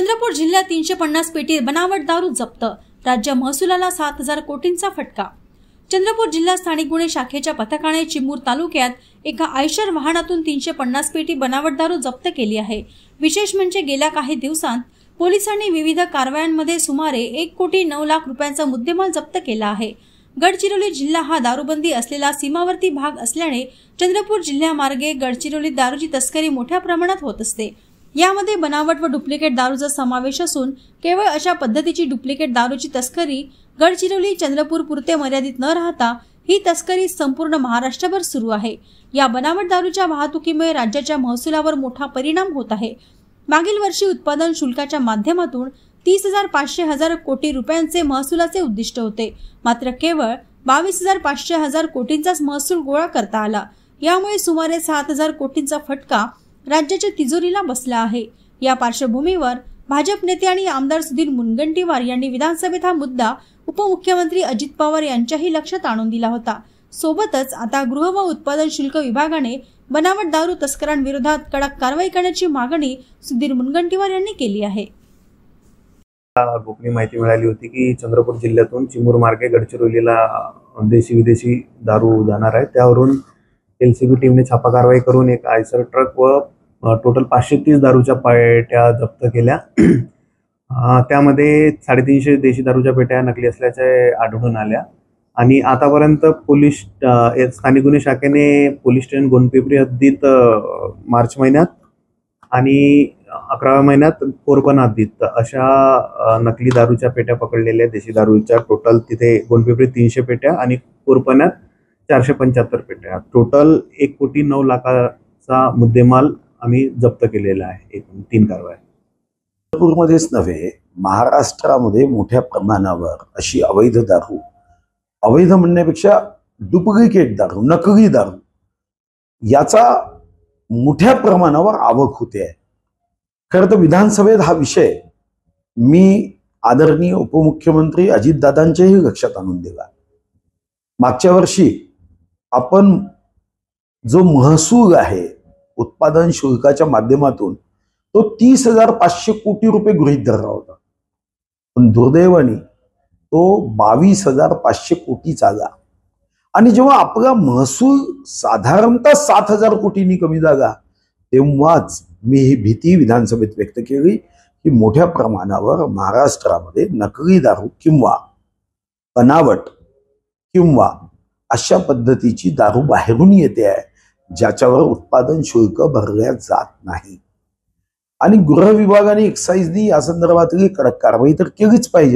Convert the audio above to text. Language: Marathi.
चंद्रपूर जिल्ह्यात 350 पेटी बनावट दारू जप्त। राज्य महसुलाला 7,000 कोटींचा फटका। चंद्रपूर जिल्हा स्थानिक गुन्हे शाखेच्या पथकाने चिमूर तालुक्यात एका आयशर वाहनातून 350 पेटी बनावट दारू जप्त केली आहे। विशेष म्हणजे गेल्या काही दिवसांत पोलिसांनी विविध कारवायांमध्ये सुमारे 1,09,00,000 रुपयांचा मुद्देमाल जप्त केला आहे। गडचिरोली जिल्हा हा दारूबंदी असलेला सीमावर्ती भाग असल्याने चंद्रपूर जिल्ह्यामार्गे गडचिरोली दारूची तस्करी मोठ्या प्रमाणात होत असते। यामध्ये बनावट व डुप्लिकेट दारूचा समावेश असून केवळ अशा पद्धतीची डुप्लिकेट दारूची तस्करी गडचिरोली चंद्रपूर पुरते मर्यादित न राहता ही तस्करी संपूर्ण महाराष्ट्रभर सुरू आहे। या बनावट दारूच्या वाहतुकीमुळे राज्याच्या महसुलावर मोठा परिणाम होत आहे। मागील वर्षी उत्पादन शुल्काच्या माध्यमातून 30,500 कोटी रुपयांचे महसुलाचे उद्दिष्ट होते, मात्र केवळ 22,500 कोटींचाच महसूल गोळा करता आला। यामुळे सुमारे 7,000 कोटींचा फटका राज्याच्या तिजोरीला बसला आहे। या पार्श्वभूमीवर भाजप नेते आणि आमदार सुधीर मुनगंटीवार यांनी विधानसभेत हा मुद्दा उपमुख्यमंत्री अजित पवार यांच्याही लक्षात आणून दिला होता। सोबतच आता गृह व उत्पादन शुल्क विभागाने बनावट दारू तस्करांविरोधात कडक कारवाई करण्याची मागणी सुधीर मुनगंटीवार यांनी केली आहे। गोपनीय माहिती मिळाली होती की चंद्रपूर जिल्ह्यातून चिमूर मार्गे गडचिरोलीला देशी विदेशी दारू जाणार आहे। त्यावरून एलसीबी टीमने छापा कारवाई करून एक आयसर ट्रक व टोटल 530 दारूच्या पेट्या जप्त केल्या। त्यामध्ये 350 देशी दारूच्या पेट्या नकली असल्याचे आढळून आल्या आणि आतापर्यंत पोलीस स्थानिक गुन्हे शाखेने पोलीस स्टेशन गोंडपिंपरी हद्दीत मार्च महिन्यात आणि 11व्या महिन्यात कोरपण हद्दीत अशा नकली दारूच्या पेट्या पकडलेल्या। देशी दारूच्या टोटल तिथे गोंडपिंपरी 300 पेट्या आणि कोरपण्यात 475 पेट्या, टोटल 1,09,00,000चा मुद्देमाल आम्ही जप्त केलेला आहे। 3 कारवाया चंद्रपूरमध्येच नव्हे, महाराष्ट्रामध्ये मोठ्या प्रमाणावर अशी अवैध दारू, अवैध म्हणण्यापेक्षा डुप्लिकेट दारू, नकली दारू याचा मोठ्या प्रमाणावर आवक होते आहे। खरं तर विधानसभेत हा विषय मी आदरणीय उपमुख्यमंत्री अजितदादांच्याही लक्षात आणून दिला। मागच्या वर्षी आपण जो महसूल आहे उत्पादन शुल्काच्या माध्यमातून तो 30,500 कोटी रुपये गृहीत धरला होता, पण दुर्दैवाने तो 22,500 कोटीचा आला। आणि जेव्हा आपला महसूल साधारणतः 7,000 कोटींनी कमी झाला तेव्हाच मी ही भीती विधानसभेत व्यक्त केली की मोठ्या प्रमाणावर महाराष्ट्रामध्ये नकली दारू किंवा बनावट किंवा अशा पद्धतीची दारू बाहेरून येते आहे, ज्याच्यावर उत्पादन शुल्क भरल्या जात नाही। आणि गृह विभागाने एक्साइजनी या संदर्भातली कडक कारवाई तर केलीच पाहिजे।